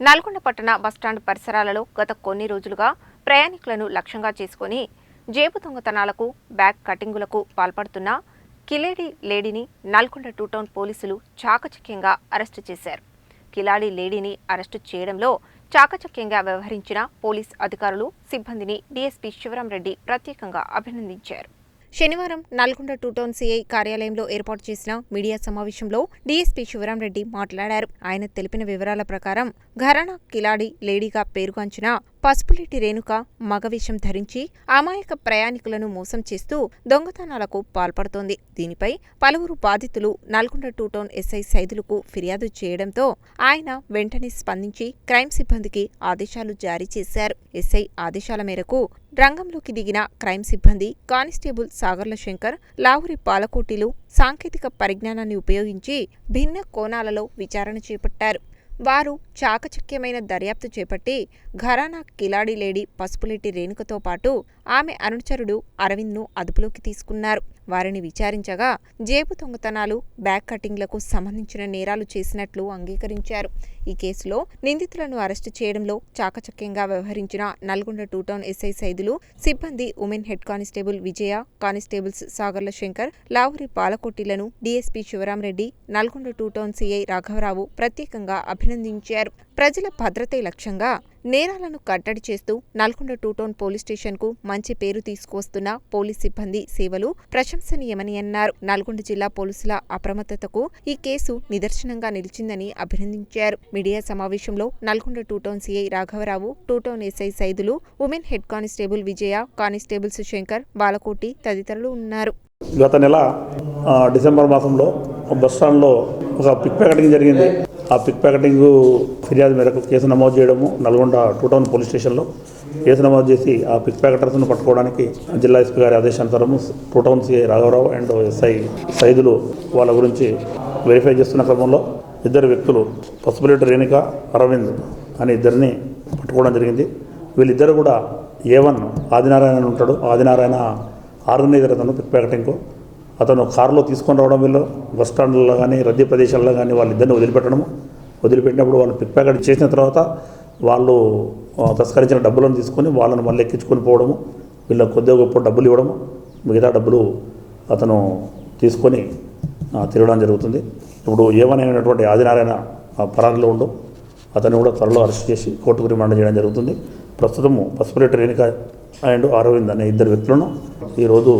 నల్గొండ పట్టణ బస్టాండ్ పరిసరాలలో గత కొన్ని రోజులుగా ప్రయాణికులను లక్ష్యంగా చేసుకుని జేబు దొంగతనాలకు, బ్యాగ్ కటింగులకు పాల్పడుతున్న కిలాడి లేడీని నల్గొండ 2 టౌన్ పోలీసులు చాకచక్యంగా అరెస్టు చేశారు. కిలాడి లేడీని అరెస్టు చేయడంలో చాకచక్యంగా వ్యవహరించిన పోలీస్ అధికారులు, సిబ్బందిని డీఎస్పీ శివరాం రెడ్డి ప్రత్యేకంగా అభినందించారు. శనివారం నల్గొండ 2 టౌన్ సీఐ కార్యాలయంలో ఏర్పాటు చేసిన మీడియా సమావేశంలో డీఎస్పీ శివరాం రెడ్డి మాట్లాడారు. ఆయన తెలిపిన వివరాల ప్రకారం ఘరానా కిలాడి లేడీగా పేరుగాంచిన పసుపులేటి రేణుక మగవేషం ధరించి అమాయక ప్రయాణికులను మోసం చేస్తూ దొంగతనాలకు పాల్పడుతోంది. దీనిపై పలువురు బాధితులు నల్గొండ 2 టౌన్ ఎస్ఐ సైదులకు ఫిర్యాదు చేయడంతో ఆయన వెంటనే స్పందించి క్రైమ్ సిబ్బందికి ఆదేశాలు జారీ చేశారు. ఎస్ఐ ఆదేశాల మేరకు రంగంలోకి దిగిన క్రైమ్ సిబ్బంది కానిస్టేబుల్ సాగర్ల శంకర్, లావురి పాలకోటిలు సాంకేతిక పరిజ్ఞానాన్ని ఉపయోగించి భిన్న కోణాలలో విచారణ చేపట్టారు. వారు చాకచక్యమైన దర్యాప్తు చేపట్టి ఘరానా కిలాడి లేడీ పసుపులేటి రేణుకతో పాటు ఆమె అనుచరుడు అరవింద్ను అదుపులోకి తీసుకున్నారు. వారిని విచారించగా జేబు దొంగతనాలు, బ్యాగ్ కటింగ్లకు సంబంధించిన నేరాలు చేసినట్లు అంగీకరించారు. ఈ కేసులో నిందితులను అరెస్టు చేయడంలో చాకచక్యంగా వ్యవహరించిన నల్గొండ 2 టౌన్ ఎస్ఐ సైదులు, సిబ్బంది women head constable Vijaya, constables Sagarla Shankar, Lavuri పాలకొట్టిలను DSP Shivaram Reddy, Nalgonda 2 town CI రాఘవరావు ప్రత్యేకంగా అభినందించారు. ప్రజల భద్రతే లక్ష్యంగా నేరాలను కట్టడి చేస్తూ నల్గొండ 2 టౌన్ పోలీస్ స్టేషన్కు మంచి పేరు తీసుకువస్తున్న పోలీస్ సిబ్బంది సేవలు ప్రశంసనీయమని అన్నారు. నల్గొండ జిల్లా పోలీసుల అప్రమత్తతకు ఈ కేసు నిదర్శనంగా నిలిచిందని అభినందించారు. మీడియా సమావేశంలో నల్గొండ 2 టౌన్ సీఐ రాఘవరావు, 2 town SI Saidulu, women head constable Vijaya, constables Shankar, Balakoti తదితరులు ఉన్నారు. గత నెల డిసెంబర్ మాసంలో బస్టాండ్లో ఒక పిక్ ప్యాకెటింగ్ జరిగింది. ఆ పిక్ ప్యాకెటింగ్ ఫిర్యాదు మేరకు కేసు నమోదు చేయడము, నల్గొండ 2 టౌన్ పోలీస్ స్టేషన్లో కేసు నమోదు చేసి ఆ పిక్ ప్యాకెటర్స్ను పట్టుకోవడానికి జిల్లా ఎస్పీ గారి ఆదేశానుసారము 2 టౌన్ సీఐ రాఘవరావు అండ్ ఎస్ఐ సైదులు వాళ్ళ గురించి వెరిఫై చేస్తున్న క్రమంలో ఇద్దరు వ్యక్తులు పసుపులేటి రేణుక, అరవింద్ అని ఇద్దరిని పట్టుకోవడం జరిగింది. వీళ్ళిద్దరు కూడా A1 ఆదినారాయణ ఉంటాడు. ఆదినారాయణ ఆర్గనైజర్ అతను పిక్ ప్యాకెటింగ్కు. అతను కారులో తీసుకొని రావడం వల్ల బస్ స్టాండ్లలో కానీ రద్దీ ప్రదేశాల్లో కానీ వాళ్ళిద్దరిని వదిలిపెట్టినప్పుడు వాళ్ళు పిక్ ప్యాకెట్ చేసిన తర్వాత వాళ్ళు తస్కరించిన డబ్బులను తీసుకొని వాళ్ళని మళ్ళీ ఎక్కించుకొని పోవడము, వీళ్ళకి కొద్దిగా గొప్ప డబ్బులు ఇవ్వడము, మిగతా డబ్బులు అతను తీసుకొని తిరగడం జరుగుతుంది. ఇప్పుడు ఏమనైనటువంటి ఆదినారాయణ పరారిలో ఉండు, అతన్ని కూడా త్వరలో అరెస్ట్ చేసి కోర్టుకు రిమాండ్ చేయడం జరుగుతుంది. ప్రస్తుతము పసుపులేటి రేణుక అండ్ అరవింద్ అనే ఇద్దరు వ్యక్తులను ఈరోజు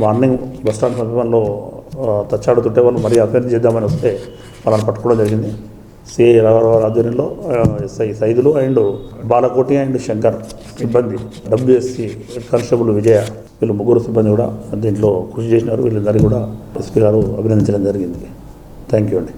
మార్నింగ్ బస్టాండ్ సమీపంలో తచ్చాడుతుంటే వాళ్ళు మరీ అభ్యర్థి చేద్దామని వస్తే వాళ్ళని పట్టుకోవడం జరిగింది. సిఐ రాఘవరావు ఆధ్వర్యంలో SI Saidulu and Balakoti and Shankar సిబ్బంది, WSC కానిస్టేబుల్ విజయ, వీళ్ళు ముగ్గురు సిబ్బంది కూడా దీంట్లో కృషి చేసినారు. వీళ్ళందరికీ కూడా ఎస్పీ గారు అభినందించడం జరిగింది. థ్యాంక్ యూ అండి.